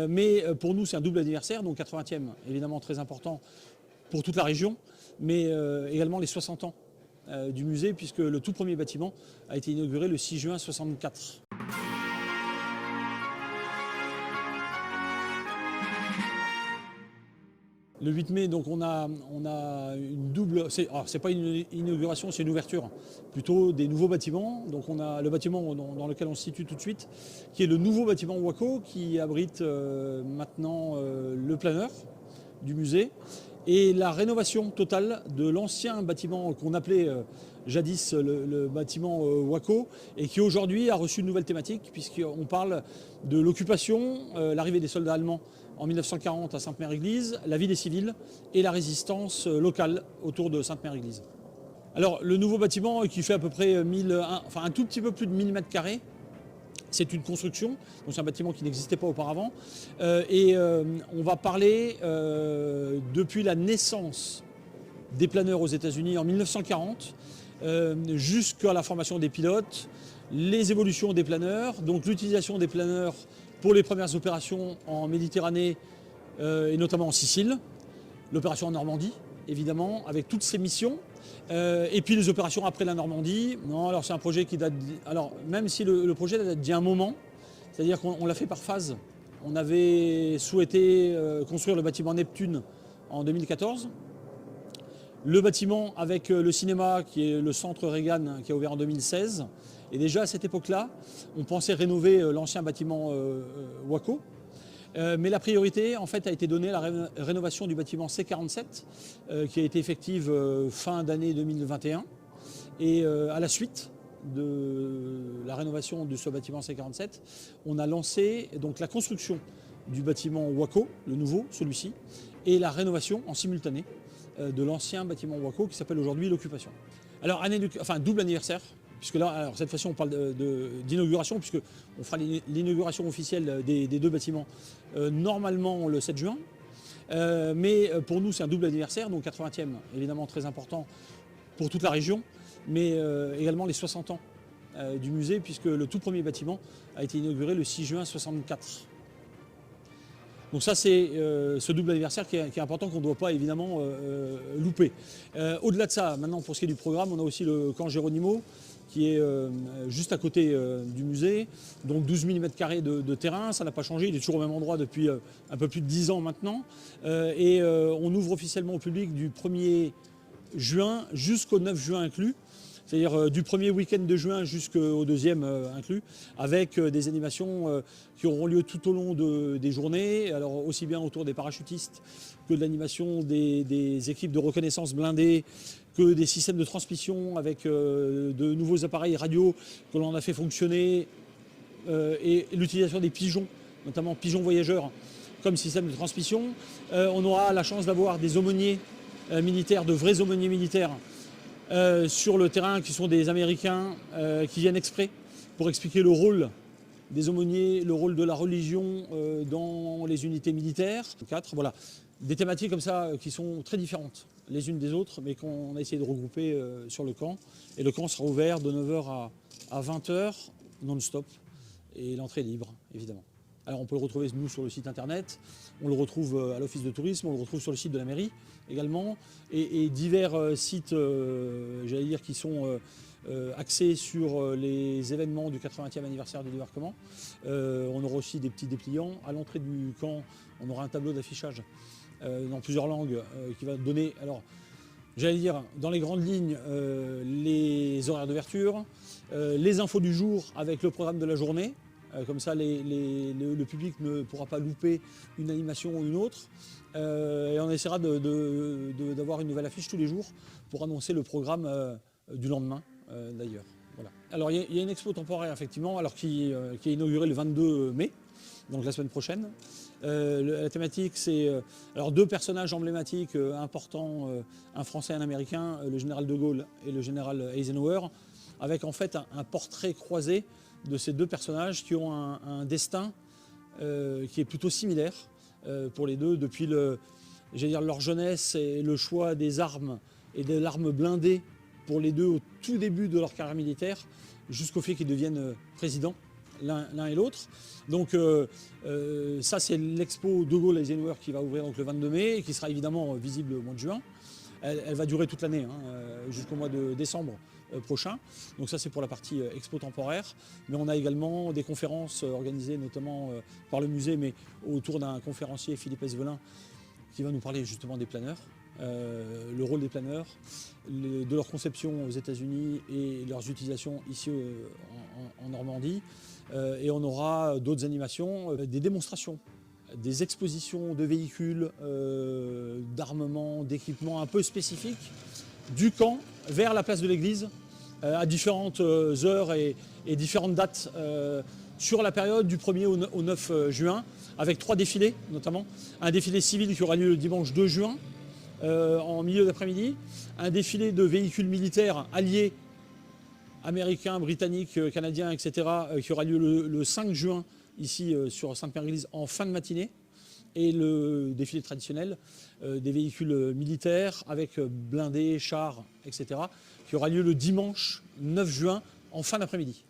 Mais pour nous, c'est un double anniversaire, donc 80e, évidemment très important pour toute la région, mais également les 60 ans du musée, puisque le tout premier bâtiment a été inauguré le 6 juin 1964. Le 8 mai, donc on a une double. C'est pas une inauguration, c'est une ouverture, plutôt des nouveaux bâtiments. Donc on a le bâtiment dans lequel on se situe tout de suite, qui est le nouveau bâtiment Waco, qui abrite maintenant le planeur du musée, et la rénovation totale de l'ancien bâtiment qu'on appelait jadis le bâtiment Waco, et qui aujourd'hui a reçu une nouvelle thématique, puisqu'on parle de l'occupation, l'arrivée des soldats allemands en 1940 à Sainte-Mère-Église, la vie des civils et la résistance locale autour de Sainte-Mère-Église. Alors le nouveau bâtiment qui fait à peu près un tout petit peu plus de 1000 mètres carrés, c'est une construction, donc c'est un bâtiment qui n'existait pas auparavant. On va parler depuis la naissance des planeurs aux États-Unis en 1940 jusqu'à la formation des pilotes, les évolutions des planeurs, donc l'utilisation des planeurs pour les premières opérations en Méditerranée et notamment en Sicile, l'opération en Normandie, évidemment, avec toutes ses missions, et puis les opérations après la Normandie. Non, alors c'est un projet qui date... Alors, même si le projet date d'il y a un moment, c'est-à-dire qu'on l'a fait par phase. On avait souhaité construire le bâtiment Neptune en 2014. Le bâtiment avec le cinéma, qui est le centre Reagan, qui a ouvert en 2016. Et déjà à cette époque-là, on pensait rénover l'ancien bâtiment Waco. Mais la priorité, en fait, a été donnée à la rénovation du bâtiment C47, qui a été effective fin d'année 2021. Et à la suite de la rénovation de ce bâtiment C47, on a lancé donc la construction du bâtiment Waco, le nouveau, celui-ci, et la rénovation en simultané de l'ancien bâtiment Waco, qui s'appelle aujourd'hui l'Occupation. Alors, double anniversaire. Puisque là, alors cette fois-ci, on parle d'inauguration, puisqu'on fera l'inauguration officielle des deux bâtiments normalement le 7 juin. Mais pour nous, c'est un double anniversaire, donc 80e, évidemment très important pour toute la région, mais également les 60 ans du musée, puisque le tout premier bâtiment a été inauguré le 6 juin 1964. Donc ça, c'est ce double anniversaire qui est important, qu'on ne doit pas évidemment louper. Au-delà de ça, maintenant, pour ce qui est du programme, on a aussi le camp Geronimo, qui est juste à côté du musée, donc 12 000 m² de terrain, ça n'a pas changé, il est toujours au même endroit depuis un peu plus de 10 ans maintenant. On ouvre officiellement au public du 1er juin jusqu'au 9 juin inclus, c'est-à-dire du premier week-end de juin jusqu'au deuxième inclus, avec des animations qui auront lieu tout au long des journées, alors aussi bien autour des parachutistes que de l'animation des équipes de reconnaissance blindées, que des systèmes de transmission avec de nouveaux appareils radio que l'on a fait fonctionner, et l'utilisation des pigeons, notamment pigeons voyageurs, comme système de transmission. On aura la chance d'avoir des aumôniers militaires, de vrais aumôniers militaires, sur le terrain, qui sont des Américains qui viennent exprès pour expliquer le rôle des aumôniers, le rôle de la religion dans les unités militaires. Voilà, des thématiques comme ça qui sont très différentes les unes des autres, mais qu'on a essayé de regrouper sur le camp. Et le camp sera ouvert de 9 h à 20 h non-stop, et l'entrée est libre, évidemment. Alors on peut le retrouver, nous, sur le site internet, on le retrouve à l'office de tourisme, on le retrouve sur le site de la mairie également, et divers sites, j'allais dire, qui sont axés sur les événements du 80e anniversaire du débarquement. On aura aussi des petits dépliants. À l'entrée du camp, on aura un tableau d'affichage dans plusieurs langues qui va donner, alors j'allais dire, dans les grandes lignes, les horaires d'ouverture, les infos du jour avec le programme de la journée. Comme ça, le public ne pourra pas louper une animation ou une autre. Et on essaiera d'avoir une nouvelle affiche tous les jours pour annoncer le programme du lendemain, d'ailleurs. Voilà. Alors, il y a une expo temporaire, effectivement, alors qui est inaugurée le 22 mai, donc la semaine prochaine. La thématique, c'est alors deux personnages emblématiques importants, un Français et un Américain, le général de Gaulle et le général Eisenhower, avec en fait un portrait croisé de ces deux personnages qui ont un destin qui est plutôt similaire pour les deux, depuis leur jeunesse et le choix des armes et de l'arme blindée pour les deux au tout début de leur carrière militaire, jusqu'au fait qu'ils deviennent présidents l'un et l'autre. Donc ça c'est l'expo De Gaulle Eisenhower qui va ouvrir donc, le 22 mai et qui sera évidemment visible au mois de juin. Elle va durer toute l'année, jusqu'au mois de décembre prochain. Donc ça c'est pour la partie expo temporaire. Mais on a également des conférences organisées notamment par le musée, mais autour d'un conférencier, Philippe Esvelin, qui va nous parler justement des planeurs, le rôle des planeurs, de leur conception aux États-Unis et leurs utilisations ici en Normandie. Et on aura d'autres animations, des démonstrations, des expositions de véhicules, d'armement, d'équipements un peu spécifiques du camp vers la place de l'église à différentes heures et différentes dates sur la période du 1er au 9 juin, avec 3 défilés notamment. Un défilé civil qui aura lieu le dimanche 2 juin en milieu d'après-midi, un défilé de véhicules militaires alliés américains, britanniques, canadiens, etc., qui aura lieu le 5 juin ici sur Sainte-Mère-Église en fin de matinée, et le défilé traditionnel des véhicules militaires avec blindés, chars, etc., qui aura lieu le dimanche 9 juin en fin d'après-midi.